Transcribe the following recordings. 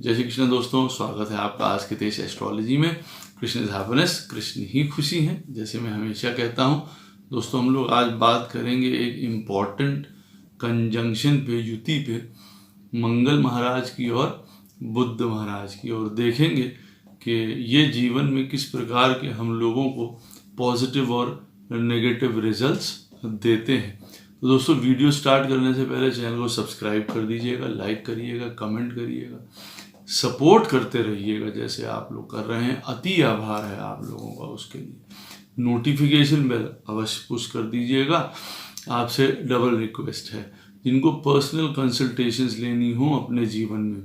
जय श्री कृष्ण दोस्तों, स्वागत है आपका आज के देश एस्ट्रोलॉजी में। कृष्ण इज हैप्पीनेस, कृष्ण ही खुशी है, जैसे मैं हमेशा कहता हूँ। दोस्तों, हम लोग आज बात करेंगे एक इम्पॉर्टेंट कंजंक्शन पे, युति पे, मंगल महाराज की और बुध महाराज की, और देखेंगे कि ये जीवन में किस प्रकार के हम लोगों को पॉजिटिव और नेगेटिव रिजल्ट्स देते हैं। तो दोस्तों, वीडियो स्टार्ट करने से पहले चैनल को सब्सक्राइब कर दीजिएगा, लाइक करिएगा, कमेंट करिएगा, सपोर्ट करते रहिएगा जैसे आप लोग कर रहे हैं। अति आभार है आप लोगों का उसके लिए। नोटिफिकेशन बेल अवश्य पुश कर दीजिएगा। आपसे डबल रिक्वेस्ट है, जिनको पर्सनल कंसल्टेशंस लेनी हो अपने जीवन में,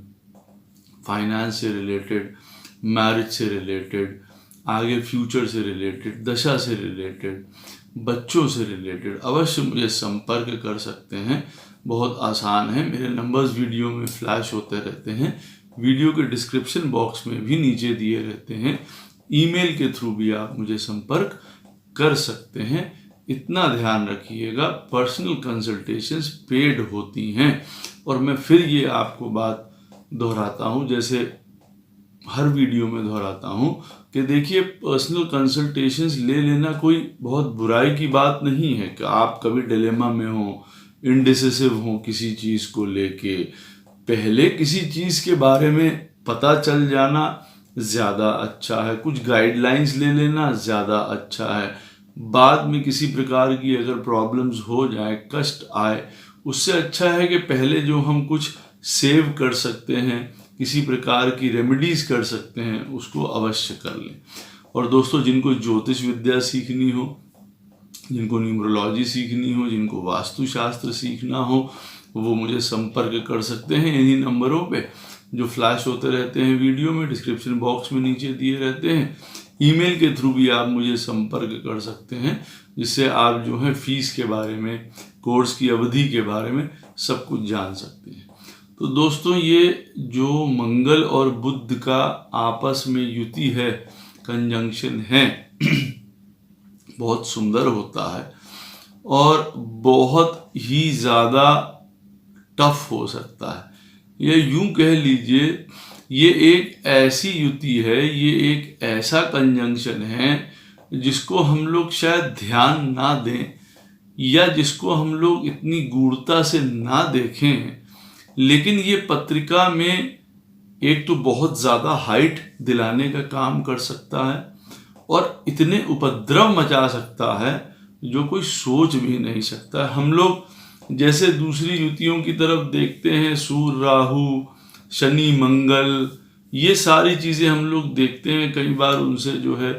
फाइनेंस से रिलेटेड, मैरिज से रिलेटेड, आगे फ्यूचर से रिलेटेड, दशा से रिलेटेड, बच्चों से रिलेटेड, अवश्य मुझे संपर्क कर सकते हैं। बहुत आसान है, मेरे नंबर्स वीडियो में फ्लैश होते रहते हैं, वीडियो के डिस्क्रिप्शन बॉक्स में भी नीचे दिए रहते हैं। ईमेल के थ्रू भी आप मुझे संपर्क कर सकते हैं। इतना ध्यान रखिएगा, पर्सनल कंसल्टेशंस पेड होती हैं। और मैं फिर ये आपको बात दोहराता हूँ, जैसे हर वीडियो में दोहराता हूँ कि देखिए, पर्सनल कंसल्टेशंस ले लेना कोई बहुत बुराई की बात नहीं है कि आप कभी डिलेमा में हो, इंडिसिसिव हो किसी चीज़ को लेके। पहले किसी चीज़ के बारे में पता चल जाना ज़्यादा अच्छा है, कुछ गाइडलाइंस ले लेना ज़्यादा अच्छा है। बाद में किसी प्रकार की अगर प्रॉब्लम्स हो जाए, कष्ट आए, उससे अच्छा है कि पहले जो हम कुछ सेव कर सकते हैं, किसी प्रकार की रेमेडीज़ कर सकते हैं, उसको अवश्य कर लें। और दोस्तों, जिनको ज्योतिष विद्या सीखनी हो, जिनको न्यूमरोलॉजी सीखनी हो, जिनको वास्तुशास्त्र सीखना हो, वो मुझे संपर्क कर सकते हैं इन्हीं नंबरों पे जो फ्लैश होते रहते हैं वीडियो में, डिस्क्रिप्शन बॉक्स में नीचे दिए रहते हैं। ईमेल के थ्रू भी आप मुझे संपर्क कर सकते हैं, जिससे आप जो है फीस के बारे में, कोर्स की अवधि के बारे में सब कुछ जान सकते हैं। तो दोस्तों, ये जो मंगल और बुध का आपस में युति है, कंजंक्शन है, बहुत सुंदर होता है और बहुत ही ज़्यादा टफ हो सकता है। ये यूं कह लीजिए, ये एक ऐसी युति है, ये एक ऐसा कंजंक्शन है जिसको हम लोग शायद ध्यान ना दें, या जिसको हम लोग इतनी गूढ़ता से ना देखें, लेकिन ये पत्रिका में एक तो बहुत ज़्यादा हाइट दिलाने का काम कर सकता है और इतने उपद्रव मचा सकता है जो कोई सोच भी नहीं सकता। हम लोग जैसे दूसरी युतियों की तरफ देखते हैं, सूर्य राहु, शनि मंगल, ये सारी चीज़ें हम लोग देखते हैं, कई बार उनसे जो है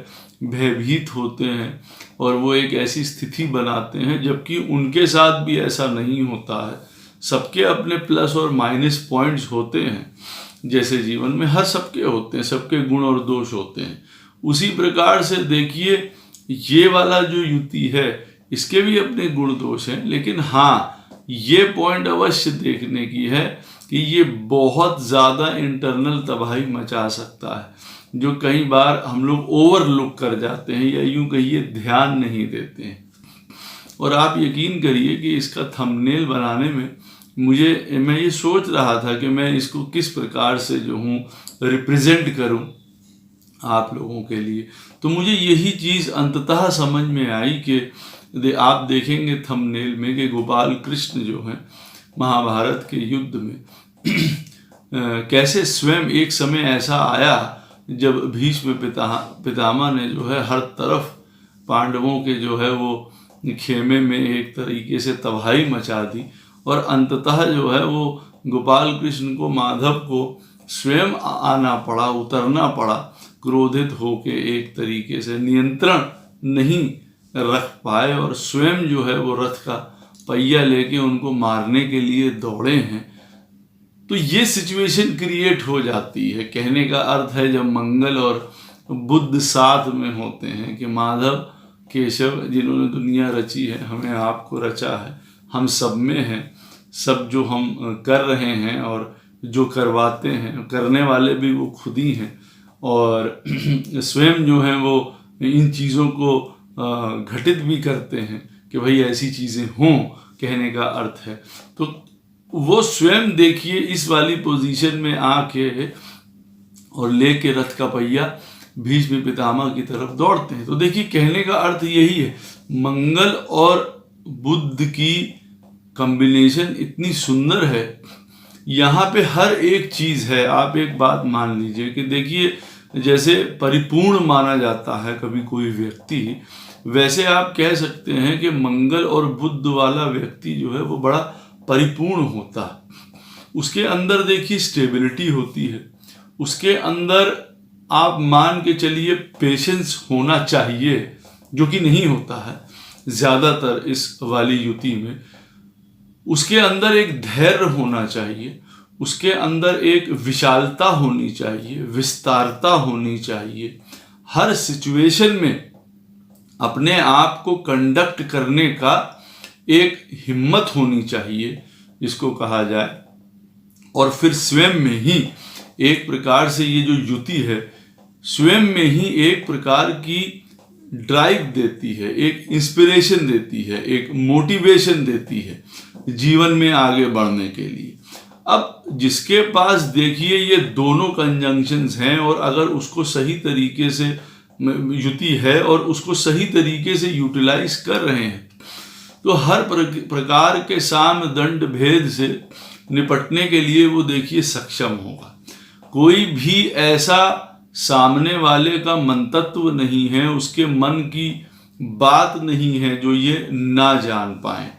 भयभीत होते हैं और वो एक ऐसी स्थिति बनाते हैं, जबकि उनके साथ भी ऐसा नहीं होता है। सबके अपने प्लस और माइनस पॉइंट्स होते हैं, जैसे जीवन में हर सबके होते हैं, सबके गुण और दोष होते हैं। उसी प्रकार से देखिए, ये वाला जो युति है, इसके भी अपने गुण दोष हैं, लेकिन हाँ, ये पॉइंट अवश्य देखने की है कि ये बहुत ज़्यादा इंटरनल तबाही मचा सकता है, जो कई बार हम लोग ओवरलुक कर जाते हैं, या यूं कहिए ध्यान नहीं देते हैं। और आप यकीन करिए कि इसका थंबनेल बनाने में मैं ये सोच रहा था कि मैं इसको किस प्रकार से जो हूँ रिप्रेजेंट करूँ आप लोगों के लिए। तो मुझे यही चीज़ अंततः समझ में आई कि आप देखेंगे थंबनेल में कि गोपाल कृष्ण जो हैं महाभारत के युद्ध में कैसे स्वयं एक समय ऐसा आया जब भीष्म पितामह ने जो है हर तरफ पांडवों के जो है वो खेमे में एक तरीके से तबाही मचा दी, और अंततः जो है वो गोपाल कृष्ण को, माधव को स्वयं आना पड़ा, उतरना पड़ा, क्रोधित होके एक तरीके से नियंत्रण नहीं रख पाए और स्वयं जो है वो रथ का पहिया लेके उनको मारने के लिए दौड़े हैं। तो ये सिचुएशन क्रिएट हो जाती है। कहने का अर्थ है, जब मंगल और बुध साथ में होते हैं कि माधव केशव जिन्होंने दुनिया रची है, हमें आपको रचा है, हम सब में हैं, सब जो हम कर रहे हैं और जो करवाते हैं, करने वाले भी वो खुद ही हैं, और स्वयं जो हैं वो इन चीज़ों को घटित भी करते हैं कि भाई ऐसी चीज़ें हों, कहने का अर्थ है। तो वो स्वयं देखिए इस वाली पोजीशन में आके और लेके रथ का पहिया भीष्म पितामह की तरफ दौड़ते हैं। तो देखिए कहने का अर्थ यही है, मंगल और बुध की कॉम्बिनेशन इतनी सुंदर है, यहाँ पे हर एक चीज है। आप एक बात मान लीजिए कि देखिए जैसे परिपूर्ण माना जाता है कभी कोई व्यक्ति, वैसे आप कह सकते हैं कि मंगल और बुध वाला व्यक्ति जो है वो बड़ा परिपूर्ण होता है। उसके अंदर देखिए स्टेबिलिटी होती है, उसके अंदर आप मान के चलिए पेशेंस होना चाहिए, जो कि नहीं होता है ज़्यादातर इस वाली युति में। उसके अंदर एक धैर्य होना चाहिए, उसके अंदर एक विशालता होनी चाहिए, विस्तारता होनी चाहिए। हर सिचुएशन में अपने आप को कंडक्ट करने का एक हिम्मत होनी चाहिए जिसको कहा जाए। और फिर स्वयं में ही एक प्रकार से ये जो युति है स्वयं में ही एक प्रकार की ड्राइव देती है, एक इंस्पिरेशन देती है, एक मोटिवेशन देती है जीवन में आगे बढ़ने के लिए। अब जिसके पास देखिए ये दोनों कंजंक्शंस हैं और अगर उसको सही तरीके से युति है और उसको सही तरीके से यूटिलाइज कर रहे हैं तो हर प्रकार के साम दंड भेद से निपटने के लिए वो देखिए सक्षम होगा। कोई भी ऐसा सामने वाले का मंतत्व नहीं है, उसके मन की बात नहीं है जो ये ना जान पाए,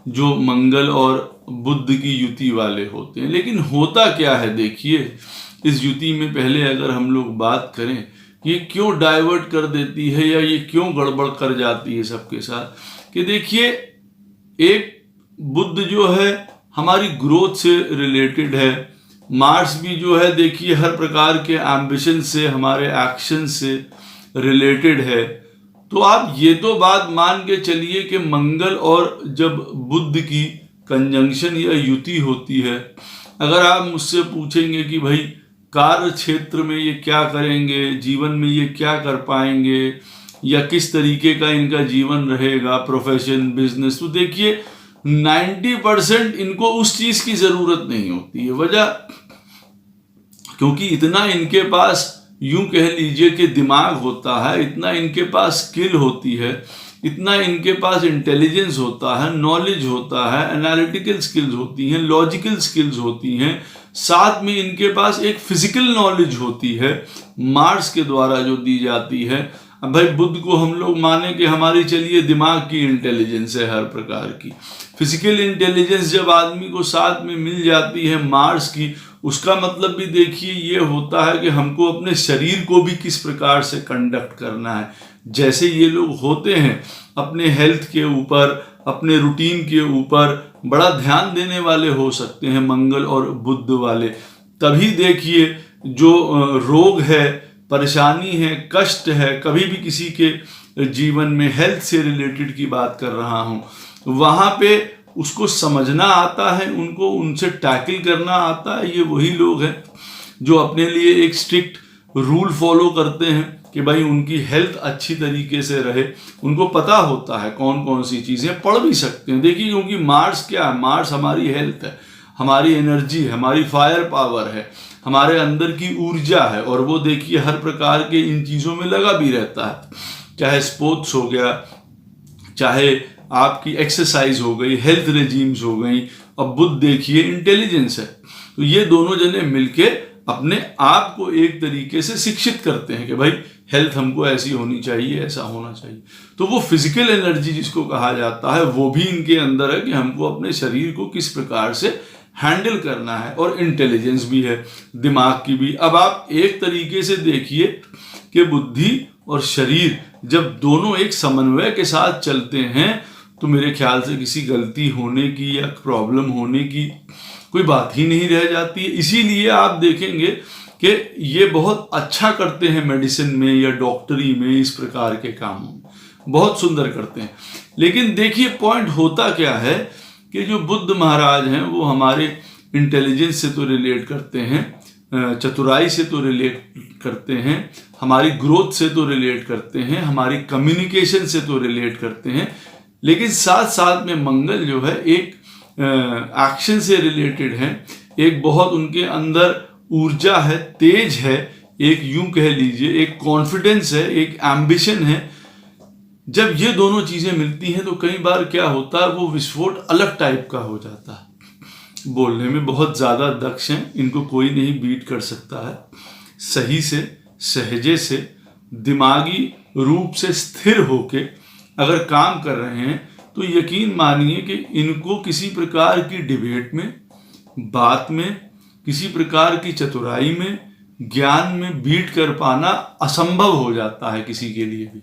जो मंगल और बुध की युति वाले होते हैं। लेकिन होता क्या है देखिए इस युति में, पहले अगर हम लोग बात करें ये क्यों डाइवर्ट कर देती है या ये क्यों गड़बड़ कर जाती है सबके साथ, कि देखिए एक बुध जो है हमारी ग्रोथ से रिलेटेड है, मार्स भी जो है देखिए हर प्रकार के एम्बिशन से, हमारे एक्शन से रिलेटेड है। तो आप ये तो बात मान के चलिए कि मंगल और जब बुध की कंजंक्शन या युति होती है, अगर आप मुझसे पूछेंगे कि भाई कार्य क्षेत्र में ये क्या करेंगे, जीवन में ये क्या कर पाएंगे या किस तरीके का इनका जीवन रहेगा, प्रोफेशन, बिजनेस, तो देखिए 90% इनको उस चीज की जरूरत नहीं होती है। वजह क्योंकि इतना इनके पास यूं कह लीजिए कि दिमाग होता है, इतना इनके पास स्किल होती है, इतना इनके पास इंटेलिजेंस होता है, नॉलेज होता है, एनालिटिकल स्किल्स होती हैं, लॉजिकल स्किल्स होती हैं, साथ में इनके पास एक फिजिकल नॉलेज होती है मार्स के द्वारा जो दी जाती है। अब भाई बुध को हम लोग माने कि हमारी चलिए दिमाग की इंटेलिजेंस है हर प्रकार की, फिजिकल इंटेलिजेंस जब आदमी को साथ में मिल जाती है मार्स की, उसका मतलब भी देखिए ये होता है कि हमको अपने शरीर को भी किस प्रकार से कंडक्ट करना है। जैसे ये लोग होते हैं अपने हेल्थ के ऊपर, अपने रूटीन के ऊपर बड़ा ध्यान देने वाले हो सकते हैं मंगल और बुध वाले, तभी देखिए जो रोग है, परेशानी है, कष्ट है, कभी भी किसी के जीवन में हेल्थ से रिलेटेड की बात कर रहा हूँ, वहाँ पे उसको समझना आता है, उनको उनसे टैकल करना आता है। ये वही लोग हैं जो अपने लिए एक स्ट्रिक्ट रूल फॉलो करते हैं कि भाई उनकी हेल्थ अच्छी तरीके से रहे। उनको पता होता है कौन कौन सी चीज़ें, पढ़ भी सकते हैं देखिए, क्योंकि मार्स क्या है, मार्स हमारी हेल्थ है, हमारी एनर्जी है, हमारी फायर पावर है, हमारे अंदर की ऊर्जा है, और वो देखिए हर प्रकार के इन चीज़ों में लगा भी रहता है, चाहे स्पोर्ट्स हो गया, चाहे आपकी एक्सरसाइज हो गई, हेल्थ रेजीम्स हो गई। अब बुध देखिए इंटेलिजेंस है, तो ये दोनों जने मिलके अपने आप को एक तरीके से शिक्षित करते हैं कि भाई हेल्थ हमको ऐसी होनी चाहिए, ऐसा होना चाहिए। तो वो फिजिकल एनर्जी जिसको कहा जाता है वो भी इनके अंदर है कि हमको अपने शरीर को किस प्रकार से हैंडल करना है, और इंटेलिजेंस भी है दिमाग की भी। अब आप एक तरीके से देखिए कि बुद्धि और शरीर जब दोनों एक समन्वय के साथ चलते हैं तो मेरे ख्याल से किसी गलती होने की या प्रॉब्लम होने की कोई बात ही नहीं रह जाती है। इसीलिए आप देखेंगे कि ये बहुत अच्छा करते हैं मेडिसिन में या डॉक्टरी में, इस प्रकार के कामों बहुत सुंदर करते हैं। लेकिन देखिए पॉइंट होता क्या है कि जो बुद्ध महाराज हैं वो हमारे इंटेलिजेंस से तो रिलेट करते हैं, चतुराई से तो रिलेट करते हैं, हमारी ग्रोथ से तो रिलेट करते हैं, हमारी कम्युनिकेशन से तो रिलेट करते हैं, लेकिन साथ साथ में मंगल जो है एक एक्शन से रिलेटेड है, एक बहुत उनके अंदर ऊर्जा है, तेज है एक यूं कह लीजिए एक कॉन्फिडेंस है, एक एम्बिशन है। जब ये दोनों चीजें मिलती हैं तो कई बार क्या होता है, वो विस्फोट अलग टाइप का हो जाता है। बोलने में बहुत ज्यादा दक्ष हैं, इनको कोई नहीं बीट कर सकता है। सही से, सहजे से, दिमागी रूप से स्थिर होके अगर काम कर रहे हैं तो यकीन मानिए कि इनको किसी प्रकार की डिबेट में, बात में, किसी प्रकार की चतुराई में, ज्ञान में बीट कर पाना असंभव हो जाता है किसी के लिए भी।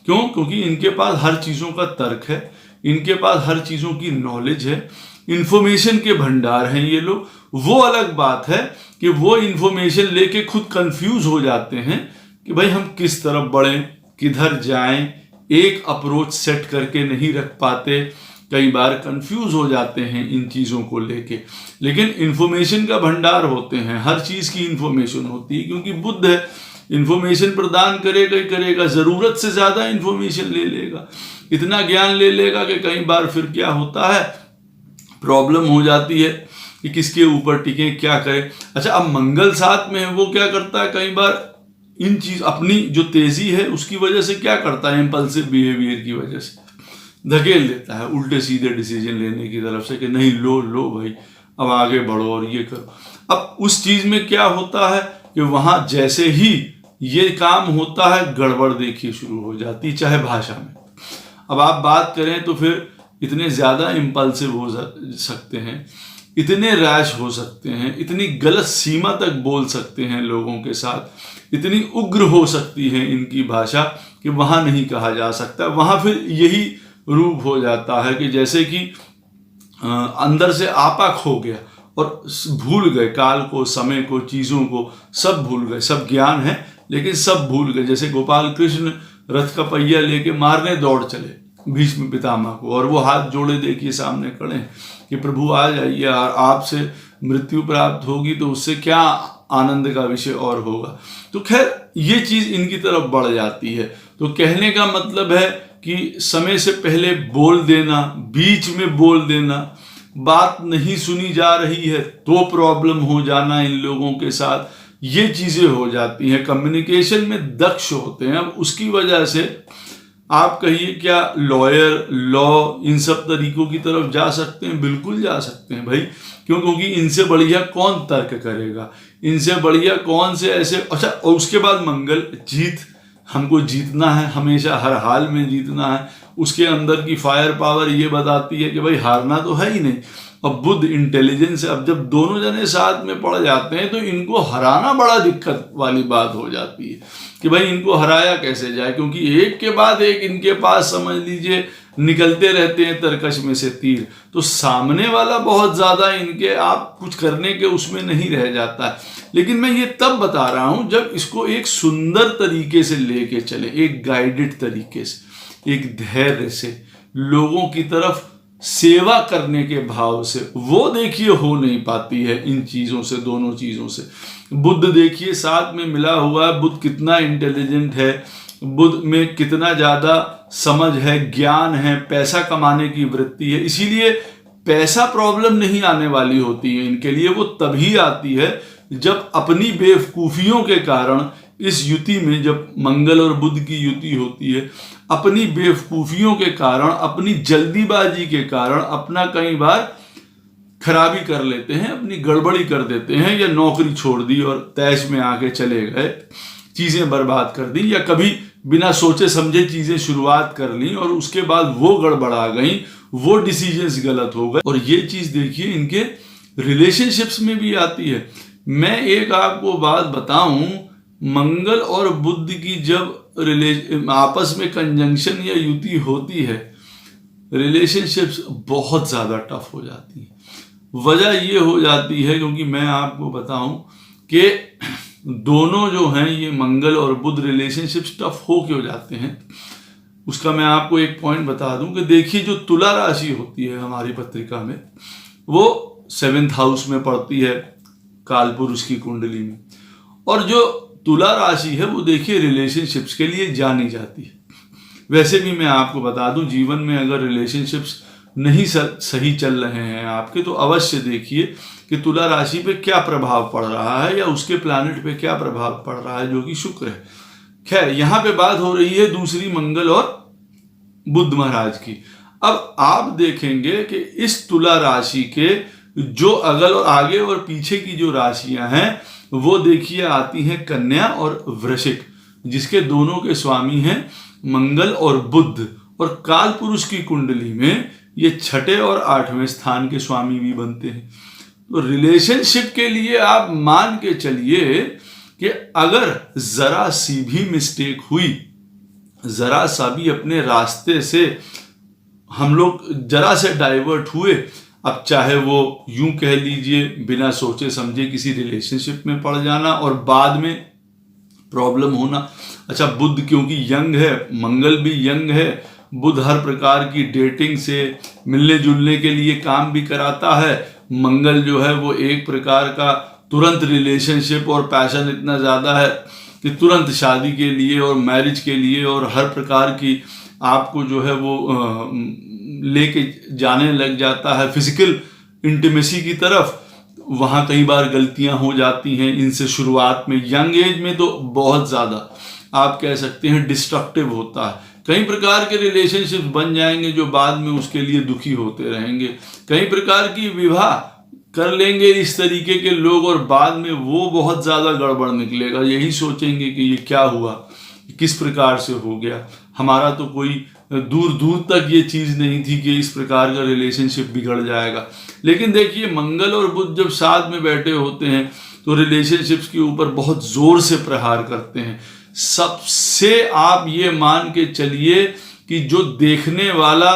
क्यों? क्योंकि इनके पास हर चीजों का तर्क है, इनके पास हर चीजों की नॉलेज है, इंफॉर्मेशन के भंडार हैं ये लोग। वो अलग बात है कि वो इंफॉर्मेशन लेके खुद कंफ्यूज हो जाते हैं कि भाई हम किस तरफ बढ़ें, किधर जाएं, एक अप्रोच सेट करके नहीं रख पाते, कई बार कंफ्यूज हो जाते हैं इन चीज़ों को लेके। लेकिन इंफॉर्मेशन का भंडार होते हैं, हर चीज़ की इंफॉर्मेशन होती है, क्योंकि बुद्ध है, इंफॉर्मेशन प्रदान करेगा ही करेगा, ज़रूरत से ज़्यादा इंफॉर्मेशन ले लेगा, इतना ज्ञान ले लेगा कि कई बार फिर क्या होता है, प्रॉब्लम हो जाती है कि किसके ऊपर टिके, क्या करें। अच्छा, अब मंगल साथ में है, वो क्या करता है, कई बार इन चीज अपनी जो तेजी है उसकी वजह से क्या करता है, इम्पल्सिव बिहेवियर की वजह से धकेल देता है उल्टे सीधे डिसीजन लेने की तरफ से कि नहीं लो लो भाई अब आगे बढ़ो और ये करो। अब उस चीज में क्या होता है कि वहां जैसे ही ये काम होता है गड़बड़ देखिए शुरू हो जाती, चाहे भाषा में। अब आप बात करें तो फिर इतने ज्यादा इम्पल्सिव हो सकते हैं, इतने रैश हो सकते हैं, इतनी गलत सीमा तक बोल सकते हैं लोगों के साथ, इतनी उग्र हो सकती है इनकी भाषा कि वहां नहीं कहा जा सकता। वहां फिर यही रूप हो जाता है कि जैसे कि अंदर से आपा खो गया और भूल गए काल को, समय को, चीजों को, सब भूल गए। सब ज्ञान है लेकिन सब भूल गए। जैसे गोपाल कृष्ण रथ का पहिया लेके मारने दौड़ चले भीष्म पितामह को, और वो हाथ जोड़े देखिए सामने खड़े हैं कि प्रभु आ जाइए, आपसे मृत्यु प्राप्त होगी तो उससे क्या आनंद का विषय और होगा। तो खैर ये चीज इनकी तरफ बढ़ जाती है। तो कहने का मतलब है कि समय से पहले बोल देना, बीच में बोल देना, बात नहीं सुनी जा रही है तो प्रॉब्लम हो जाना इन लोगों के साथ, ये चीजें हो जाती हैं। कम्युनिकेशन में दक्ष होते हैं। अब उसकी वजह से आप कहिए क्या लॉयर, लॉ, इन सब तरीकों की तरफ जा सकते हैं? बिल्कुल जा सकते हैं भाई। क्यों? क्योंकि इनसे बढ़िया कौन तर्क करेगा, इनसे बढ़िया कौन से ऐसे। अच्छा, और उसके बाद मंगल, जीत, हमको जीतना है, हमेशा हर हाल में जीतना है। उसके अंदर की फायर पावर ये बताती है कि भाई हारना तो है ही नहीं। अब बुद्ध, इंटेलिजेंस, अब जब दोनों जने साथ में पड़ जाते हैं तो इनको हराना बड़ा दिक्कत वाली बात हो जाती है कि भाई इनको हराया कैसे जाए, क्योंकि एक के बाद एक इनके पास समझ लीजिए निकलते रहते हैं तरकश में से तीर। तो सामने वाला बहुत ज्यादा इनके आप कुछ करने के उसमें नहीं रह जाता है। लेकिन मैं ये तब बता रहा हूं जब इसको एक सुंदर तरीके से लेके चले, एक गाइडेड तरीके से, एक धैर्य से, लोगों की तरफ सेवा करने के भाव से। वो देखिए हो नहीं पाती है इन चीजों से, दोनों चीजों से। बुद्ध देखिए साथ में मिला हुआ है, बुद्ध कितना इंटेलिजेंट है, बुद्ध में कितना ज्यादा समझ है, ज्ञान है, पैसा कमाने की वृत्ति है। इसीलिए पैसा प्रॉब्लम नहीं आने वाली होती है इनके लिए। वो तभी आती है जब अपनी बेवकूफियों के कारण इस युति में, जब मंगल और बुध की युति होती है, अपनी बेवकूफियों के कारण, अपनी जल्दीबाजी के कारण अपना कई बार खराबी कर लेते हैं, अपनी गड़बड़ी कर देते हैं, या नौकरी छोड़ दी और तैश में आके चले गए, चीजें बर्बाद कर दी, या कभी बिना सोचे समझे चीजें शुरुआत कर ली और उसके बाद वो गड़बड़ा गई, वो डिसीजंस गलत हो गए। और ये चीज देखिए इनके रिलेशनशिप्स में भी आती है। मैं एक आपको बात बताऊं, मंगल और बुध की जब आपस में कंजंक्शन या युति होती है, रिलेशनशिप्स बहुत ज्यादा टफ हो जाती है। वजह ये हो जाती है क्योंकि मैं आपको बताऊं कि दोनों जो हैं ये मंगल और बुध रिलेशनशिप्स टफ हो क्यों जाते हैं, उसका मैं आपको एक पॉइंट बता दूं कि देखिए जो तुला राशि होती है हमारी पत्रिका में, वो 7th हाउस में पड़ती है कालपुरुष की कुंडली में। और जो तुला राशि है वो देखिए रिलेशनशिप्स के लिए जानी जाती है। वैसे भी मैं आपको बता दूं, जीवन में अगर रिलेशनशिप्स नहीं सही चल रहे हैं आपके, तो अवश्य देखिए कि तुला राशि पे क्या प्रभाव पड़ रहा है या उसके प्लैनेट पे क्या प्रभाव पड़ रहा है, जो कि शुक्र है। खैर, यहाँ पे बात हो रही है दूसरी मंगल और बुध महाराज की। अब आप देखेंगे कि इस तुला राशि के जो अगल और आगे और पीछे की जो राशियां हैं वो देखिए आती हैं कन्या और वृश्चिक, जिसके दोनों के स्वामी हैं मंगल और बुध, और काल पुरुष की कुंडली में ये छठे और 8वें स्थान के स्वामी भी बनते हैं। तो रिलेशनशिप के लिए आप मान के चलिए कि अगर जरा सी भी मिस्टेक हुई, जरा सा भी अपने रास्ते से हम लोग जरा से डाइवर्ट हुए, अब चाहे वो यूं कह लीजिए बिना सोचे समझे किसी रिलेशनशिप में पड़ जाना और बाद में प्रॉब्लम होना। अच्छा, बुध क्योंकि यंग है, मंगल भी यंग है, बुध हर प्रकार की डेटिंग से मिलने जुलने के लिए काम भी कराता है। मंगल जो है वो एक प्रकार का तुरंत रिलेशनशिप और पैशन इतना ज़्यादा है कि तुरंत शादी के लिए और मैरिज के लिए और हर प्रकार की आपको जो है वो लेके जाने लग जाता है फिजिकल इंटीमेसी की तरफ। वहाँ कई बार गलतियां हो जाती हैं इनसे, शुरुआत में यंग एज में तो बहुत ज़्यादा आप कह सकते हैं डिस्ट्रक्टिव होता है। कई प्रकार के रिलेशनशिप बन जाएंगे जो बाद में उसके लिए दुखी होते रहेंगे। कई प्रकार की विवाह कर लेंगे इस तरीके के लोग और बाद में वो बहुत ज़्यादा गड़बड़ निकलेगा। यही सोचेंगे कि ये क्या हुआ, किस प्रकार से हो गया, हमारा तो कोई दूर दूर तक ये चीज़ नहीं थी कि इस प्रकार का रिलेशनशिप बिगड़ जाएगा। लेकिन देखिए, मंगल और बुध जब साथ में बैठे होते हैं तो रिलेशनशिप्स के ऊपर बहुत ज़ोर से प्रहार करते हैं। सबसे आप ये मान के चलिए कि जो देखने वाला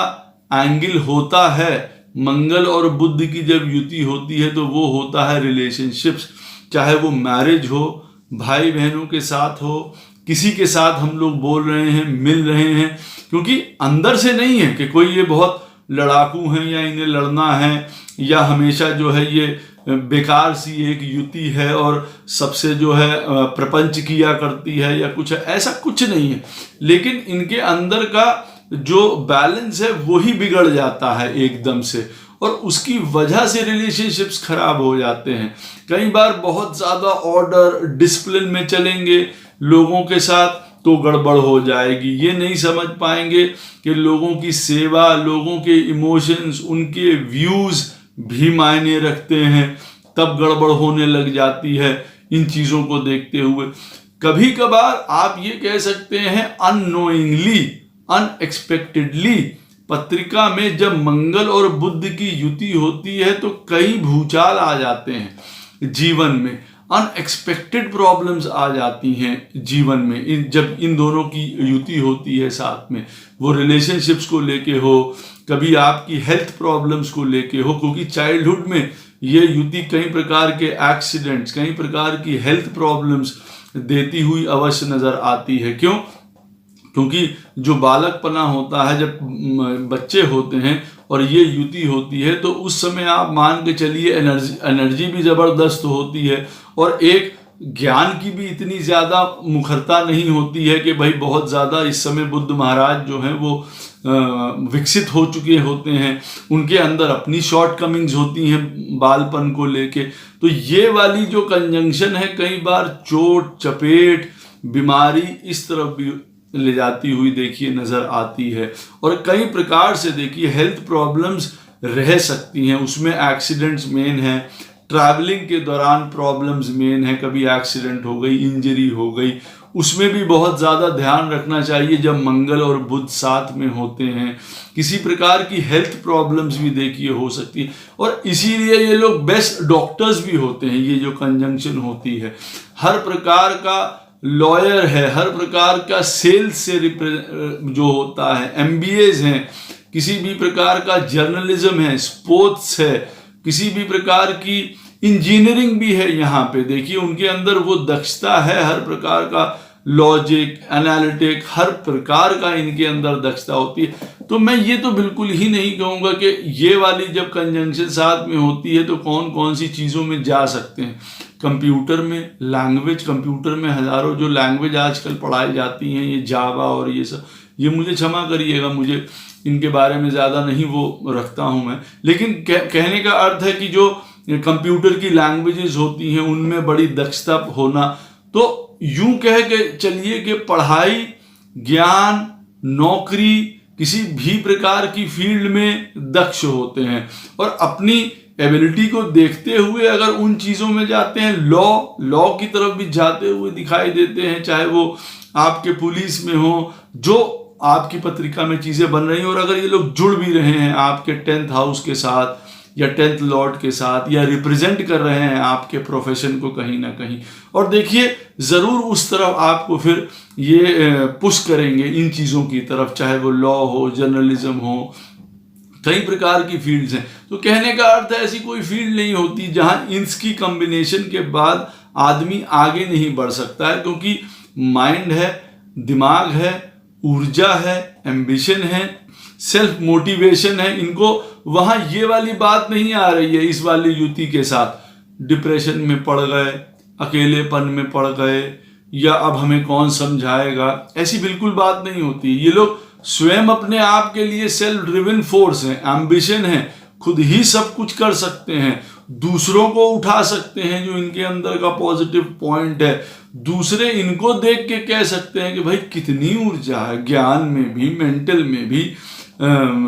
एंगल होता है मंगल और बुध की जब युति होती है तो वो होता है रिलेशनशिप्स, चाहे वो मैरिज हो, भाई बहनों के साथ हो, किसी के साथ हम लोग बोल रहे हैं, मिल रहे हैं, क्योंकि अंदर से नहीं है कि कोई ये बहुत लड़ाकू हैं या इन्हें लड़ना है या हमेशा जो है ये बेकार सी एक युति है और सबसे जो है प्रपंच किया करती है या कुछ है, ऐसा कुछ नहीं है। लेकिन इनके अंदर का जो बैलेंस है वही बिगड़ जाता है एकदम से, और उसकी वजह से रिलेशनशिप्स खराब हो जाते हैं। कई बार बहुत ज़्यादा ऑर्डर डिसिप्लिन में चलेंगे लोगों के साथ तो गड़बड़ हो जाएगी। ये नहीं समझ पाएंगे कि लोगों की सेवा, लोगों के इमोशंस, उनके व्यूज़ भी मायने रखते हैं, तब गड़बड़ होने लग जाती है इन चीज़ों को देखते हुए। कभी कभार आप ये कह सकते हैं अननोइंगली, अनएक्सपेक्टेडली पत्रिका में जब मंगल और बुध की युति होती है तो कई भूचाल आ जाते हैं जीवन में, अनएक्सपेक्टेड प्रॉब्लम्स आ जाती हैं जीवन में जब इन दोनों की युति होती है साथ में। वो रिलेशनशिप्स को लेके हो, कभी आपकी हेल्थ प्रॉब्लम्स को लेके हो, क्योंकि चाइल्डहुड में ये युति कई प्रकार के एक्सीडेंट्स, कई प्रकार की हेल्थ प्रॉब्लम्स देती हुई अवश्य नज़र आती है। क्यों? क्योंकि जो बालकपना होता है, जब बच्चे होते हैं और ये युति होती है तो उस समय आप मान के चलिए एनर्जी भी ज़बरदस्त होती है और एक ज्ञान की भी इतनी ज़्यादा मुखरता नहीं होती है कि भाई बहुत ज़्यादा इस समय बुद्ध महाराज जो हैं वो विकसित हो चुके होते हैं, उनके अंदर अपनी शॉर्टकमिंग्स होती हैं बालपन को लेके। तो ये वाली जो कंजंक्शन है कई बार चोट चपेट बीमारी इस तरफ भी ले जाती हुई देखिए नज़र आती है। और कई प्रकार से देखिए हेल्थ प्रॉब्लम्स रह सकती हैं, उसमें एक्सीडेंट्स मेन है, ट्रैवलिंग के दौरान प्रॉब्लम्स मेन है, कभी एक्सीडेंट हो गई, इंजरी हो गई, उसमें भी बहुत ज़्यादा ध्यान रखना चाहिए जब मंगल और बुध साथ में होते हैं। किसी प्रकार की हेल्थ प्रॉब्लम्स भी देखिए हो सकती है और इसीलिए ये लोग बेस्ट डॉक्टर्स भी होते हैं। ये जो कंजंक्शन होती है, हर प्रकार का लॉयर है, हर प्रकार का सेल्स से जो होता है, MBAs हैं, किसी भी प्रकार का जर्नलिज्म है, स्पोर्ट्स है, किसी भी प्रकार की इंजीनियरिंग भी है। यहाँ पे देखिए उनके अंदर वो दक्षता है, हर प्रकार का लॉजिक, एनालिटिक, हर प्रकार का इनके अंदर दक्षता होती है। तो मैं ये तो बिल्कुल ही नहीं कहूँगा कि ये वाली जब कंजंक्शन साथ में होती है तो कौन कौन सी चीज़ों में जा सकते हैं। कंप्यूटर में लैंग्वेज, कंप्यूटर में हज़ारों जो लैंग्वेज आजकल पढ़ाई जाती हैं, ये जावा और ये सब, ये मुझे क्षमा करिएगा, मुझे इनके बारे में ज़्यादा नहीं वो रखता हूँ मैं, लेकिन कहने का अर्थ है कि जो कंप्यूटर की लैंग्वेजेस होती हैं उनमें बड़ी दक्षता होना, तो यूं कह के चलिए कि पढ़ाई, ज्ञान, नौकरी, किसी भी प्रकार की फील्ड में दक्ष होते हैं और अपनी एबिलिटी को देखते हुए अगर उन चीज़ों में जाते हैं, लॉ की तरफ भी जाते हुए दिखाई देते हैं, चाहे वो आपके पुलिस में हो, जो आपकी पत्रिका में चीज़ें बन रही हैं, और अगर ये लोग जुड़ भी रहे हैं आपके 10th हाउस के साथ या 10th लॉर्ड के साथ, या रिप्रेजेंट कर रहे हैं आपके प्रोफेशन को कहीं ना कहीं, और देखिए ज़रूर उस तरफ आपको फिर ये पुश करेंगे इन चीज़ों की तरफ, चाहे वो लॉ हो, जर्नलिज्म हो, कई प्रकार की फील्ड्स हैं। तो कहने का अर्थ है ऐसी कोई फील्ड नहीं होती जहां इसकी कॉम्बिनेशन के बाद आदमी आगे नहीं बढ़ सकता है, क्योंकि माइंड है, दिमाग है, ऊर्जा है, एम्बिशन है, सेल्फ मोटिवेशन है, इनको वहां ये वाली बात नहीं आ रही है इस वाली युति के साथ। डिप्रेशन में पड़ गए, अकेलेपन में पड़ गए, या अब हमें कौन समझाएगा, ऐसी बिल्कुल बात नहीं होती। ये लोग स्वयं अपने आप के लिए सेल्फ ड्रिवन फोर्स हैं, एम्बिशन है, खुद ही सब कुछ कर सकते हैं, दूसरों को उठा सकते हैं, जो इनके अंदर का पॉजिटिव पॉइंट है। दूसरे इनको देख के कह सकते हैं कि भाई कितनी ऊर्जा है, ज्ञान में भी, मेंटल में भी,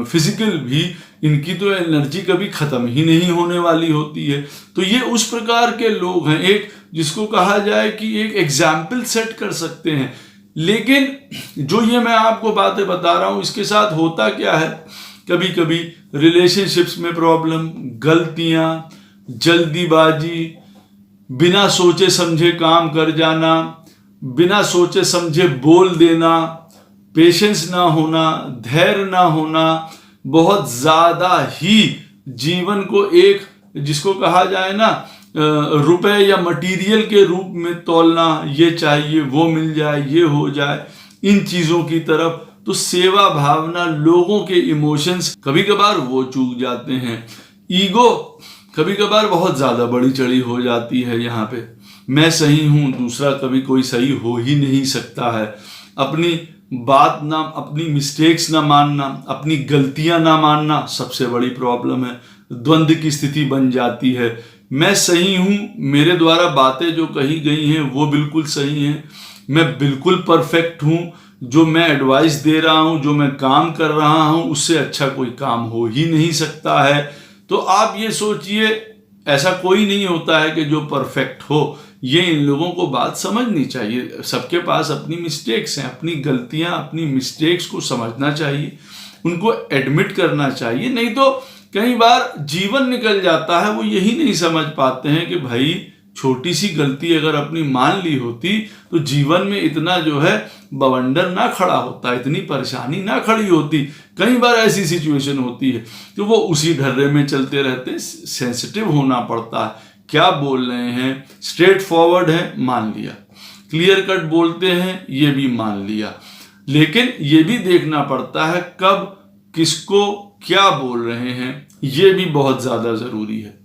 फिजिकल भी, इनकी तो एनर्जी कभी खत्म ही नहीं होने वाली होती है। तो ये उस प्रकार के लोग हैं, एक जिसको कहा जाए कि एक एग्जाम्पल सेट कर सकते हैं। लेकिन जो ये मैं आपको बातें बता रहा हूं, इसके साथ होता क्या है, कभी कभी रिलेशनशिप्स में प्रॉब्लम, गलतियां, जल्दीबाजी, बिना सोचे समझे काम कर जाना, बिना सोचे समझे बोल देना, पेशेंस ना होना, धैर्य ना होना, बहुत ज़्यादा ही जीवन को एक, जिसको कहा जाए ना, रुपए या मटेरियल के रूप में तौलना, ये चाहिए, वो मिल जाए, ये हो जाए, इन चीज़ों की तरफ। तो सेवा भावना, लोगों के इमोशंस कभी कभार वो चूक जाते हैं। ईगो कभी कभार बहुत ज़्यादा बड़ी चढ़ी हो जाती है। यहाँ पे मैं सही हूँ, दूसरा कभी कोई सही हो ही नहीं सकता है। अपनी बात ना, अपनी मिस्टेक्स ना मानना, अपनी गलतियां ना मानना सबसे बड़ी प्रॉब्लम है। द्वंद्व की स्थिति बन जाती है। मैं सही हूँ, मेरे द्वारा बातें जो कही गई हैं वो बिल्कुल सही हैं, मैं बिल्कुल परफेक्ट हूँ, जो मैं एडवाइस दे रहा हूँ, जो मैं काम कर रहा हूँ, उससे अच्छा कोई काम हो ही नहीं सकता है। तो आप ये सोचिए, ऐसा कोई नहीं होता है कि जो परफेक्ट हो। ये इन लोगों को बात समझनी चाहिए। सबके पास अपनी मिस्टेक्स हैं, अपनी गलतियां, अपनी मिस्टेक्स को समझना चाहिए, उनको एडमिट करना चाहिए। नहीं तो कई बार जीवन निकल जाता है, वो यही नहीं समझ पाते हैं कि भाई छोटी सी गलती अगर अपनी मान ली होती तो जीवन में इतना जो है बवंडर ना खड़ा होता, इतनी परेशानी ना खड़ी होती। कई बार ऐसी सिचुएशन होती है कि वो उसी ढर्रे में चलते रहते हैं। सेंसिटिव होना पड़ता है, क्या बोल रहे हैं, स्ट्रेट फॉरवर्ड है, मान लिया, क्लियर कट बोलते हैं, ये भी मान लिया, लेकिन ये भी देखना पड़ता है कब किसको क्या बोल रहे हैं, ये भी बहुत ज़्यादा ज़रूरी है।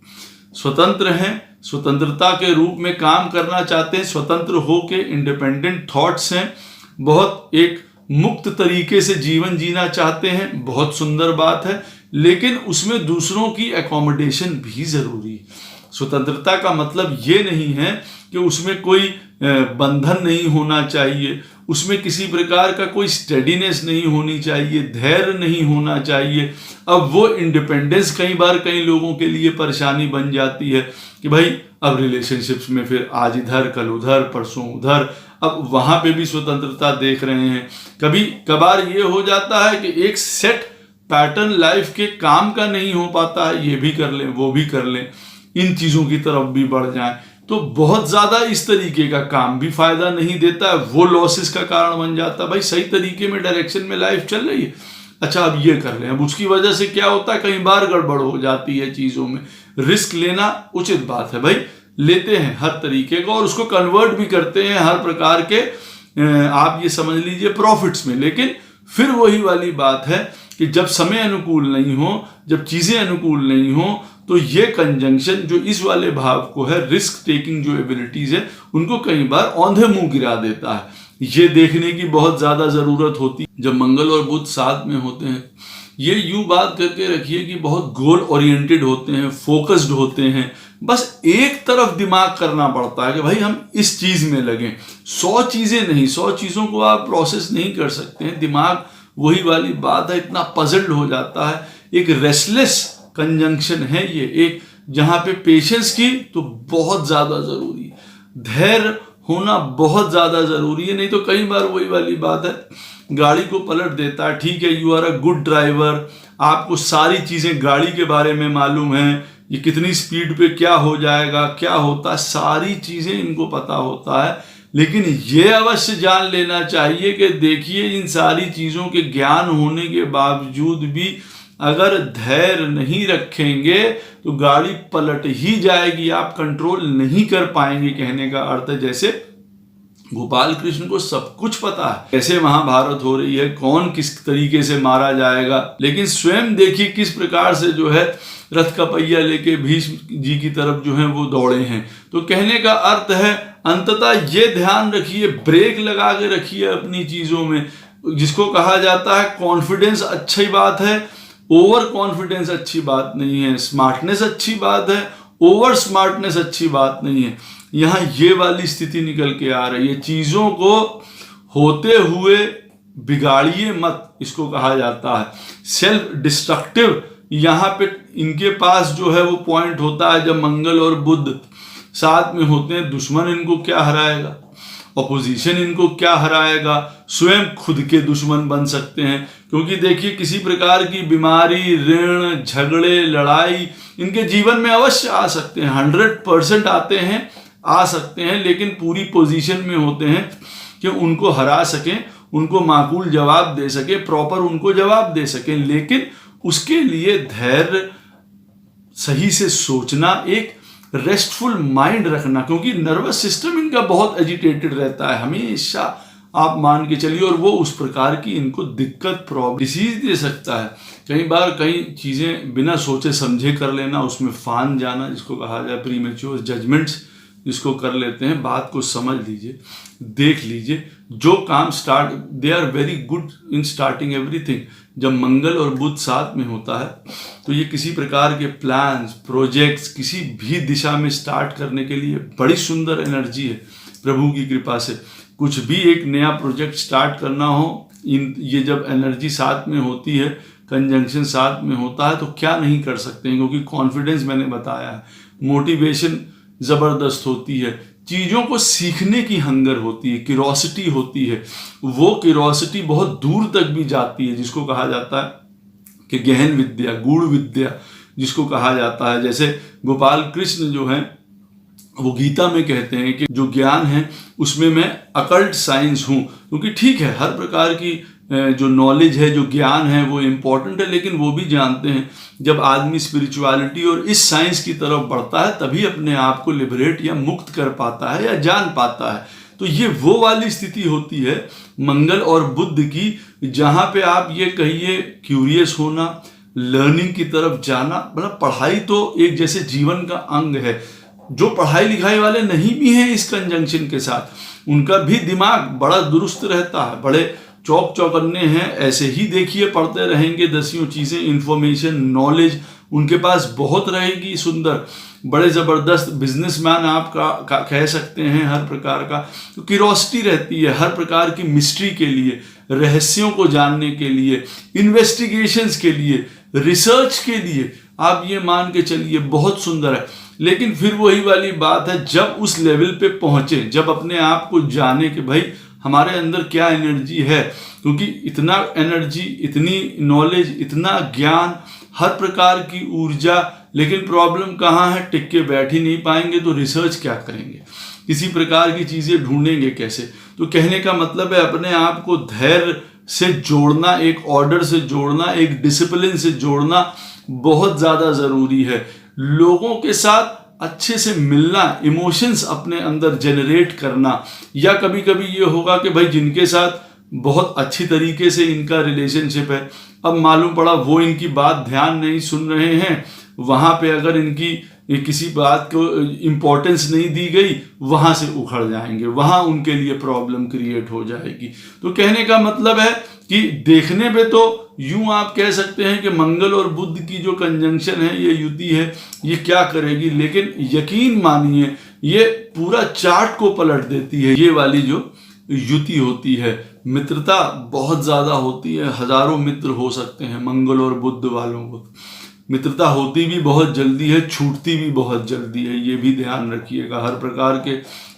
स्वतंत्र हैं, स्वतंत्रता के रूप में काम करना चाहते हैं, स्वतंत्र हो के इंडिपेंडेंट थॉट्स हैं, बहुत एक मुक्त तरीके से जीवन जीना चाहते हैं, बहुत सुंदर बात है, लेकिन उसमें दूसरों की एकोमोडेशन भी ज़रूरी है। स्वतंत्रता का मतलब ये नहीं है कि उसमें कोई बंधन नहीं होना चाहिए, उसमें किसी प्रकार का कोई स्टेडीनेस नहीं होनी चाहिए, धैर्य नहीं होना चाहिए। अब वो इंडिपेंडेंस कई बार कई लोगों के लिए परेशानी बन जाती है कि भाई अब रिलेशनशिप्स में फिर आज इधर, कल उधर, परसों उधर, अब वहाँ पे भी स्वतंत्रता देख रहे हैं। कभी कभार ये हो जाता है कि एक सेट पैटर्न लाइफ के काम का नहीं हो पाता है, ये भी कर लें, वो भी कर लें, इन चीज़ों की तरफ भी बढ़ जाएं, तो बहुत ज़्यादा इस तरीके का काम भी फायदा नहीं देता है, वो लॉसेस का कारण बन जाता है। भाई सही तरीके में डायरेक्शन में लाइफ चल रही है, अच्छा अब ये कर रहे हैं, अब उसकी वजह से क्या होता है, कई बार गड़बड़ हो जाती है चीज़ों में। रिस्क लेना उचित बात है, भाई लेते हैं हर तरीके का, और उसको कन्वर्ट भी करते हैं हर प्रकार के, आप ये समझ लीजिए, प्रॉफिट्स में। लेकिन फिर वही वाली बात है कि जब समय अनुकूल नहीं हो, जब चीज़ें अनुकूल नहीं हो, तो ये कंजंक्शन जो इस वाले भाव को है, रिस्क टेकिंग जो एबिलिटीज है, उनको कई बार औंधे मुंह गिरा देता है। ये देखने की बहुत ज़्यादा ज़रूरत होती है जब मंगल और बुध साथ में होते हैं। ये यूं बात करके रखिए कि बहुत गोल ओरिएंटेड होते हैं, फोकस्ड होते हैं, बस एक तरफ दिमाग करना पड़ता है कि भाई हम इस चीज़ में लगें। 100 चीज़ें नहीं, 100 चीज़ों को आप प्रोसेस नहीं कर सकते हैं। दिमाग वही वाली बात है, इतना पजल्ड हो जाता है। एक रेस्टलेस कंजंक्शन है ये, एक जहाँ पे पेशेंस की तो बहुत ज़्यादा ज़रूरी है, धैर्य होना बहुत ज़्यादा ज़रूरी है। नहीं तो कई बार वही वाली बात है, गाड़ी को पलट देता है। ठीक है, you are a good driver, आपको सारी चीज़ें गाड़ी के बारे में मालूम है, ये कितनी स्पीड पे क्या हो जाएगा, क्या होता है, सारी चीज़ें इनको पता होता है। लेकिन ये अवश्य जान लेना चाहिए कि देखिए, इन सारी चीज़ों के ज्ञान होने के बावजूद भी अगर धैर्य नहीं रखेंगे तो गाड़ी पलट ही जाएगी, आप कंट्रोल नहीं कर पाएंगे। कहने का अर्थ है जैसे गोपाल कृष्ण को सब कुछ पता है, कैसे महाभारत हो रही है, कौन किस तरीके से मारा जाएगा, लेकिन स्वयं देखिए किस प्रकार से जो है रथ का पहिया लेके भीष्म जी की तरफ जो है वो दौड़े हैं। तो कहने का अर्थ है अंततः ये ध्यान रखिए, ब्रेक लगा के रखिए अपनी चीजों में। जिसको कहा जाता है कॉन्फिडेंस अच्छी बात है, ओवर कॉन्फिडेंस अच्छी बात नहीं है। स्मार्टनेस अच्छी बात है, ओवर स्मार्टनेस अच्छी बात नहीं है। यहाँ ये वाली स्थिति निकल के आ रही है। चीजों को होते हुए बिगाड़िए मत, इसको कहा जाता है सेल्फ डिस्ट्रक्टिव। यहाँ पे इनके पास जो है वो पॉइंट होता है जब मंगल और बुध साथ में होते हैं। दुश्मन इनको क्या हराएगा, अपोजिशन इनको क्या हराएगा, स्वयं खुद के दुश्मन बन सकते हैं। क्योंकि देखिए किसी प्रकार की बीमारी, ऋण, झगड़े, लड़ाई इनके जीवन में अवश्य आ सकते हैं, 100% आते हैं, आ सकते हैं, लेकिन पूरी पोजीशन में होते हैं कि उनको हरा सकें, उनको माकूल जवाब दे सके, प्रॉपर उनको जवाब दे सकें। लेकिन उसके लिए धैर्य, सही से सोचना, एक रेस्टफुल माइंड रखना, क्योंकि नर्वस सिस्टम इनका बहुत एजिटेटेड रहता है हमेशा, आप मान के चलिए। और वो उस प्रकार की इनको दिक्कत, प्रॉब्लम, डिसीज दे सकता है। कई बार कई चीज़ें बिना सोचे समझे कर लेना, उसमें फान जाना, जिसको कहा जाए प्रीमेच्योर जजमेंट्स जिसको कर लेते हैं। बात को समझ लीजिए, देख लीजिए, जो काम start, they are very good in starting everything. जब मंगल और बुध साथ में होता है तो ये किसी प्रकार के प्लान्स, प्रोजेक्ट्स किसी भी दिशा में स्टार्ट करने के लिए बड़ी सुंदर एनर्जी है प्रभु की कृपा से। कुछ भी एक नया प्रोजेक्ट स्टार्ट करना हो, ये जब एनर्जी साथ में होती है, कंजंक्शन साथ में होता है, तो क्या नहीं कर सकते हैं। क्योंकि कॉन्फिडेंस मैंने बताया है, मोटिवेशन ज़बरदस्त होती है, चीज़ों को सीखने की हंगर होती है, क्यूरोसिटी होती है। वो क्यूरोसिटी बहुत दूर तक भी जाती है, जिसको कहा जाता है कि गहन विद्या, गूढ़ विद्या जिसको कहा जाता है। जैसे गोपाल कृष्ण जो हैं वो गीता में कहते हैं कि जो ज्ञान है उसमें मैं अकल्ट साइंस हूँ। क्योंकि ठीक है, हर प्रकार की जो नॉलेज है, जो ज्ञान है वो इम्पोर्टेंट है, लेकिन वो भी जानते हैं जब आदमी स्पिरिचुअलिटी और इस साइंस की तरफ बढ़ता है तभी अपने आप को लिबरेट या मुक्त कर पाता है या जान पाता है। तो ये वो वाली स्थिति होती है मंगल और बुध की, जहाँ पे आप ये कहिए क्यूरियस होना, लर्निंग की तरफ जाना। मतलब पढ़ाई तो एक जैसे जीवन का अंग है। जो पढ़ाई लिखाई वाले नहीं भी हैं इस कंजंक्शन के साथ, उनका भी दिमाग बड़ा दुरुस्त रहता है, बड़े चौक चौकन्ने हैं। ऐसे ही देखिए पढ़ते रहेंगे दसियों चीज़ें, इंफॉर्मेशन, नॉलेज उनके पास बहुत रहेगी सुंदर। बड़े ज़बरदस्त बिजनेसमैन आप कह सकते हैं हर प्रकार का। तो क्यूरोसिटी रहती है हर प्रकार की मिस्ट्री के लिए, रहस्यों को जानने के लिए, इन्वेस्टिगेशंस के लिए, रिसर्च के लिए। आप ये मान के चलिए बहुत सुंदर है। लेकिन फिर वही वाली बात है, जब उस लेवल पे पहुंचे, जब अपने आप को जाने कि भाई हमारे अंदर क्या एनर्जी है। क्योंकि इतना एनर्जी, इतनी नॉलेज, इतना ज्ञान, हर प्रकार की ऊर्जा, लेकिन प्रॉब्लम कहाँ है, टिक के बैठ ही नहीं पाएंगे तो रिसर्च क्या करेंगे, किसी प्रकार की चीज़ें ढूंढेंगे कैसे। तो कहने का मतलब है अपने आप को धैर्य से जोड़ना, एक ऑर्डर से जोड़ना, एक डिसिप्लिन से जोड़ना बहुत ज़्यादा ज़रूरी है। लोगों के साथ अच्छे से मिलना, इमोशंस अपने अंदर जनरेट करना। या कभी कभी ये होगा कि भाई जिनके साथ बहुत अच्छी तरीके से इनका रिलेशनशिप है, अब मालूम पड़ा वो इनकी बात ध्यान नहीं सुन रहे हैं, वहाँ पे अगर इनकी किसी बात को इम्पोर्टेंस नहीं दी गई, वहाँ से उखड़ जाएंगे, वहाँ उनके लिए प्रॉब्लम क्रिएट हो जाएगी। तो कहने का मतलब है कि देखने पे तो यूं आप कह सकते हैं कि मंगल और बुध की जो कंजंक्शन है, ये युति है, ये क्या करेगी, लेकिन यकीन मानिए ये पूरा चार्ट को पलट देती है। ये वाली जो युति होती है, मित्रता बहुत ज्यादा होती है, हजारों मित्र हो सकते हैं मंगल और बुध वालों को। मित्रता होती भी बहुत जल्दी है, छूटती भी बहुत जल्दी है, ये भी ध्यान रखिएगा। हर प्रकार के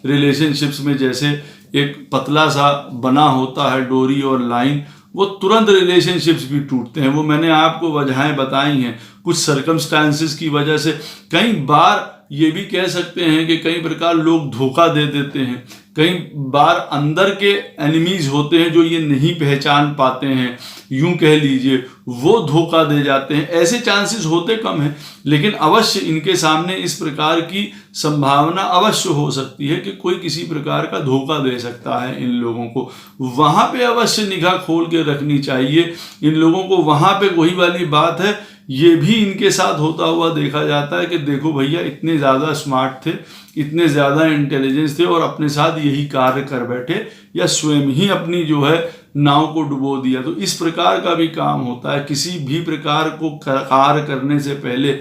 रिलेशनशिप्स में जैसे एक पतला सा बना होता है डोरी और लाइन, वो तुरंत रिलेशनशिप्स भी टूटते हैं। वो मैंने आपको वजहें बताई हैं, कुछ सर्कमस्टांसेस की वजह से। कई बार ये भी कह सकते हैं कि कई प्रकार लोग धोखा दे देते हैं, कई बार अंदर के एनिमीज होते हैं जो ये नहीं पहचान पाते हैं, यूं कह लीजिए वो धोखा दे जाते हैं। ऐसे चांसेस होते कम हैं, लेकिन अवश्य इनके सामने इस प्रकार की संभावना अवश्य हो सकती है कि कोई किसी प्रकार का धोखा दे सकता है इन लोगों को। वहां पे अवश्य निगाह खोल के रखनी चाहिए इन लोगों को। वहां पे वही वाली बात है, ये भी इनके साथ होता हुआ देखा जाता है कि देखो भैया इतने ज़्यादा स्मार्ट थे, इतने ज़्यादा इंटेलिजेंस थे और अपने साथ यही कार्य कर बैठे, या स्वयं ही अपनी जो है नाव को डुबो दिया। तो इस प्रकार का भी काम होता है। किसी भी प्रकार को कार्य करने से पहले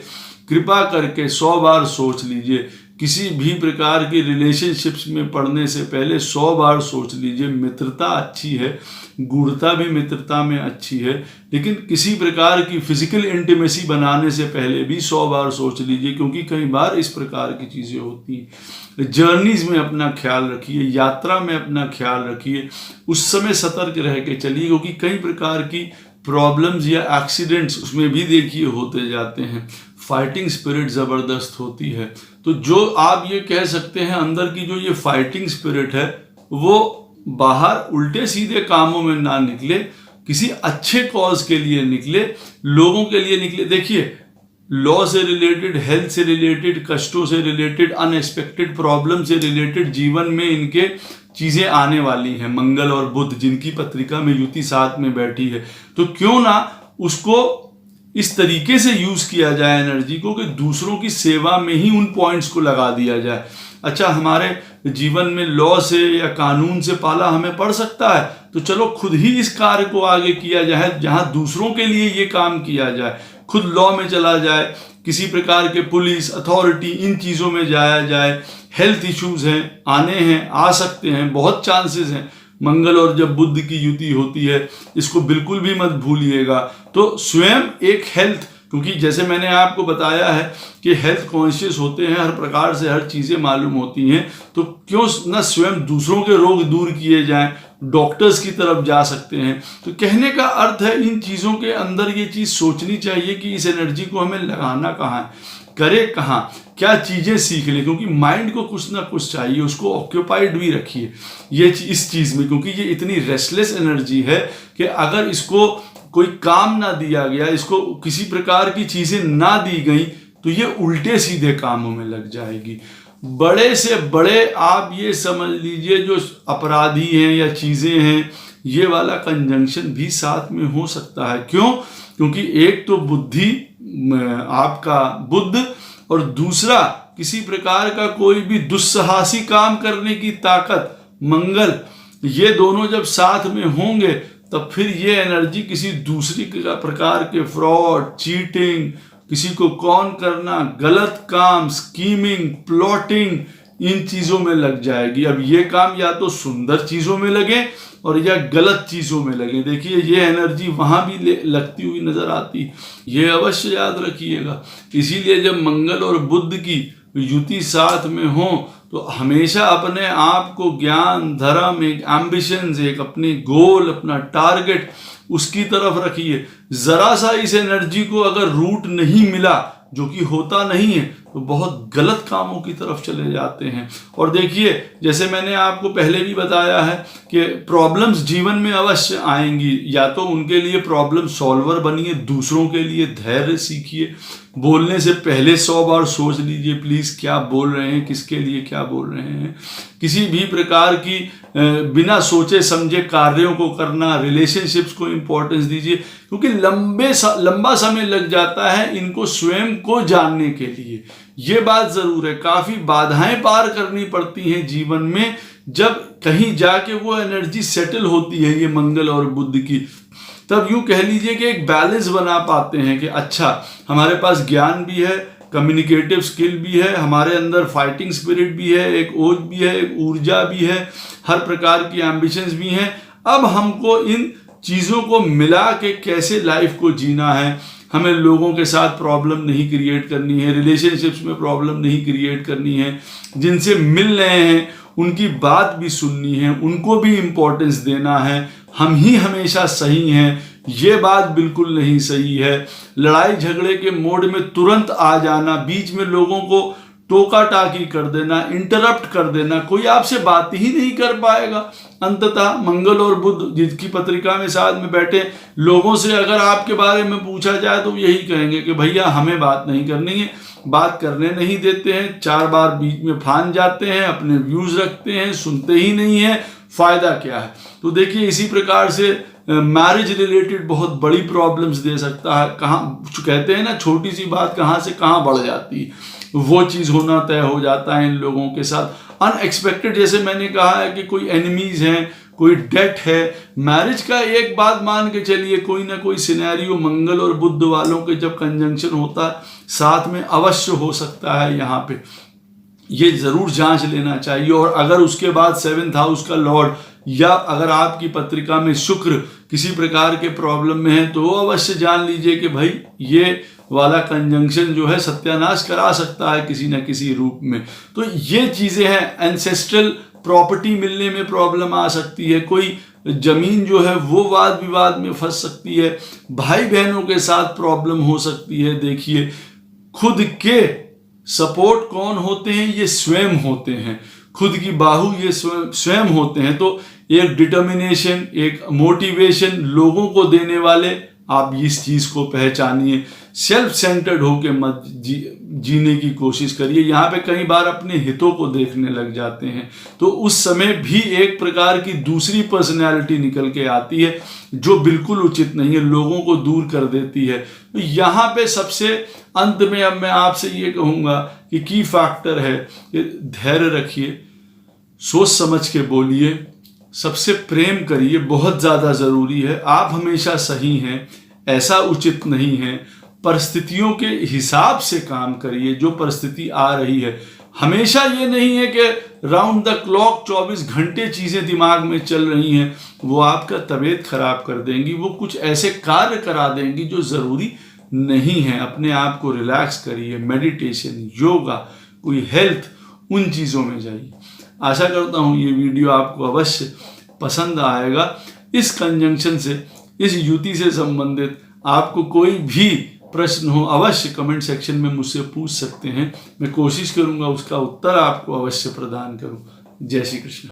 कृपा करके 100 बार सोच लीजिए। किसी भी प्रकार की रिलेशनशिप्स में पढ़ने से पहले 100 बार सोच लीजिए। मित्रता अच्छी है, गूढ़ता भी मित्रता में अच्छी है, लेकिन किसी प्रकार की फिजिकल इंटीमेसी बनाने से पहले भी 100 बार सोच लीजिए, क्योंकि कई बार इस प्रकार की चीज़ें होती हैं। जर्नीज में अपना ख्याल रखिए, यात्रा में अपना ख्याल रखिए, उस समय सतर्क रह के चलिए, क्योंकि कई प्रकार की प्रॉब्लम्स या एक्सीडेंट्स उसमें भी देखिए होते जाते हैं। फाइटिंग स्पिरिट ज़बरदस्त होती है। तो जो आप ये कह सकते हैं अंदर की जो ये फाइटिंग स्पिरिट है, वो बाहर उल्टे सीधे कामों में ना निकले, किसी अच्छे कॉज के लिए निकले, लोगों के लिए निकले। देखिए लॉ से रिलेटेड, हेल्थ से रिलेटेड, कष्टों से रिलेटेड, अनएक्सपेक्टेड प्रॉब्लम से रिलेटेड जीवन में इनके चीजें आने वाली हैं। मंगल और बुध जिनकी पत्रिका में युति साथ में बैठी है, तो क्यों ना उसको इस तरीके से यूज किया जाए एनर्जी को कि दूसरों की सेवा में ही उन पॉइंट्स को लगा दिया जाए। अच्छा, हमारे जीवन में लॉ से या कानून से पाला हमें पड़ सकता है, तो चलो खुद ही इस कार्य को आगे किया जाए, जहां दूसरों के लिए ये काम किया जाए। खुद लॉ में चला जाए, किसी प्रकार के पुलिस अथॉरिटी इन चीज़ों में जाया जाए। हेल्थ इश्यूज हैं, आने हैं, आ सकते हैं, बहुत चांसेस हैं। मंगल और जब बुध की युति होती है, इसको बिल्कुल भी मत भूलिएगा। तो स्वयं एक हेल्थ, क्योंकि जैसे मैंने आपको बताया है कि हेल्थ कॉन्शियस होते हैं, हर प्रकार से हर चीज़ें मालूम होती हैं, तो क्यों न स्वयं दूसरों के रोग दूर किए जाएं, डॉक्टर्स की तरफ जा सकते हैं। तो कहने का अर्थ है इन चीज़ों के अंदर ये चीज़ सोचनी चाहिए कि इस एनर्जी को हमें लगाना कहाँ है, करे कहाँ, क्या चीज़ें सीख लें, क्योंकि माइंड को कुछ ना कुछ चाहिए, उसको ऑक्यूपाइड भी रखिए ये इस चीज़ में, क्योंकि ये इतनी रेस्टलेस एनर्जी है कि अगर इसको कोई काम ना दिया गया, इसको किसी प्रकार की चीज़ें ना दी गई, तो ये उल्टे सीधे कामों में लग जाएगी। बड़े से बड़े आप ये समझ लीजिए जो अपराधी हैं या चीज़ें हैं, ये वाला कंजंक्शन भी साथ में हो सकता है। क्यों? क्योंकि एक तो बुद्धि आपका बुध, और दूसरा किसी प्रकार का कोई भी दुस्साहसी काम करने की ताकत मंगल, ये दोनों जब साथ में होंगे तब फिर ये एनर्जी किसी दूसरी प्रकार के फ्रॉड, चीटिंग, किसी को कौन करना, गलत काम, स्कीमिंग, प्लॉटिंग, इन चीज़ों में लग जाएगी। अब ये काम या तो सुंदर चीज़ों में लगे और या गलत चीज़ों में लगे। देखिए ये एनर्जी वहाँ भी लगती हुई नजर आती, ये अवश्य याद रखिएगा। इसीलिए जब मंगल और बुध की युति साथ में हो तो हमेशा अपने आप को ज्ञान, धर्म, एक एम्बिशंस, एक अपनी गोल, अपना टारगेट, उसकी तरफ रखिए। जरा सा इस एनर्जी को अगर रूट नहीं मिला, जो कि होता नहीं है, तो बहुत गलत कामों की तरफ चले जाते हैं। और देखिए, जैसे मैंने आपको पहले भी बताया है कि प्रॉब्लम्स जीवन में अवश्य आएंगी, या तो उनके लिए प्रॉब्लम सॉल्वर बनिए, दूसरों के लिए धैर्य सीखिए, बोलने से पहले 100 बार सोच लीजिए प्लीज़ क्या बोल रहे हैं, किसके लिए क्या बोल रहे हैं। किसी भी प्रकार की बिना सोचे समझे कार्यों को करना, रिलेशनशिप्स को इम्पोर्टेंस दीजिए, क्योंकि लंबा समय लग जाता है इनको स्वयं को जानने के लिए। ये बात ज़रूर है, काफ़ी बाधाएं पार करनी पड़ती हैं जीवन में, जब कहीं जाके वो एनर्जी सेटल होती है ये मंगल और बुध की, तब यूं कह लीजिए कि एक बैलेंस बना पाते हैं कि अच्छा हमारे पास ज्ञान भी है, कम्युनिकेटिव स्किल भी है, हमारे अंदर फाइटिंग स्पिरिट भी है, एक ओज भी है, एक ऊर्जा भी है, हर प्रकार की एम्बिशंस भी हैं। अब हमको इन चीज़ों को मिला के कैसे लाइफ को जीना है, हमें लोगों के साथ प्रॉब्लम नहीं क्रिएट करनी है, रिलेशनशिप्स में प्रॉब्लम नहीं क्रिएट करनी है, जिनसे मिल रहे हैं उनकी बात भी सुननी है, उनको भी इम्पोर्टेंस देना है, हम ही हमेशा सही हैं ये बात बिल्कुल नहीं सही है। लड़ाई झगड़े के मोड में तुरंत आ जाना, बीच में लोगों को टोका टाकी कर देना, इंटरप्ट कर देना, कोई आपसे बात ही नहीं कर पाएगा। अंततः मंगल और बुध जिसकी पत्रिका में साथ में बैठे लोगों से अगर आपके बारे में पूछा जाए तो यही कहेंगे कि भैया हमें बात नहीं करनी है, बात करने नहीं देते हैं, 4 बार बीच में फान जाते हैं, अपने व्यूज रखते हैं, सुनते ही नहीं है, फायदा क्या है। तो देखिए इसी प्रकार से मैरिज रिलेटेड बहुत बड़ी प्रॉब्लम्स दे सकता है। कहाँ कहते हैं ना, छोटी सी बात कहाँ से कहाँ बढ़ जाती है, वो चीज़ होना तय हो जाता है इन लोगों के साथ। अनएक्सपेक्टेड, जैसे मैंने कहा है कि कोई एनिमीज हैं, कोई डेट है, मैरिज का एक बात मान के चलिए, कोई ना कोई सिनेरियो मंगल और बुध वालों के जब कंजंक्शन होता है साथ में अवश्य हो सकता है। यहाँ पे ये जरूर जांच लेना चाहिए। और अगर उसके बाद 7th हाउस का लॉर्ड या अगर आपकी पत्रिका में शुक्र किसी प्रकार के प्रॉब्लम में है तो अवश्य जान लीजिए कि भाई ये वाला कंजंक्शन जो है सत्यानाश करा सकता है किसी न किसी रूप में। तो ये चीजें हैं। एंसेस्ट्रल प्रॉपर्टी मिलने में प्रॉब्लम आ सकती है, कोई जमीन जो है वो वाद विवाद में फंस सकती है, भाई बहनों के साथ प्रॉब्लम हो सकती है। देखिए खुद के सपोर्ट कौन होते हैं, ये स्वयं होते हैं, खुद की बाहु ये स्वयं होते हैं। तो एक डिटर्मिनेशन, एक मोटिवेशन लोगों को देने वाले आप इस चीज को पहचानिए। सेल्फ सेंटर्ड होके मत जीने की कोशिश करिए। यहाँ पे कई बार अपने हितों को देखने लग जाते हैं तो उस समय भी एक प्रकार की दूसरी पर्सनैलिटी निकल के आती है जो बिल्कुल उचित नहीं है, लोगों को दूर कर देती है। तो यहाँ पे सबसे अंत में अब मैं आपसे ये कहूँगा कि की फैक्टर है धैर्य रखिए, सोच समझ के बोलिए, सबसे प्रेम करिए, बहुत ज़्यादा ज़रूरी है। आप हमेशा सही हैं ऐसा उचित नहीं है, परिस्थितियों के हिसाब से काम करिए। जो परिस्थिति आ रही है, हमेशा ये नहीं है कि राउंड द क्लॉक 24 घंटे चीज़ें दिमाग में चल रही हैं, वो आपका तबीयत खराब कर देंगी, वो कुछ ऐसे कार्य करा देंगी जो ज़रूरी नहीं है। अपने आप को रिलैक्स करिए, मेडिटेशन, योगा, कोई हेल्थ, उन चीज़ों में जाइए। आशा करता हूँ ये वीडियो आपको अवश्य पसंद आएगा। इस कंजंक्शन से, इस युति से संबंधित आपको कोई भी प्रश्न हो अवश्य कमेंट सेक्शन में मुझसे पूछ सकते हैं, मैं कोशिश करूँगा उसका उत्तर आपको अवश्य प्रदान करूँ। जय श्री कृष्ण।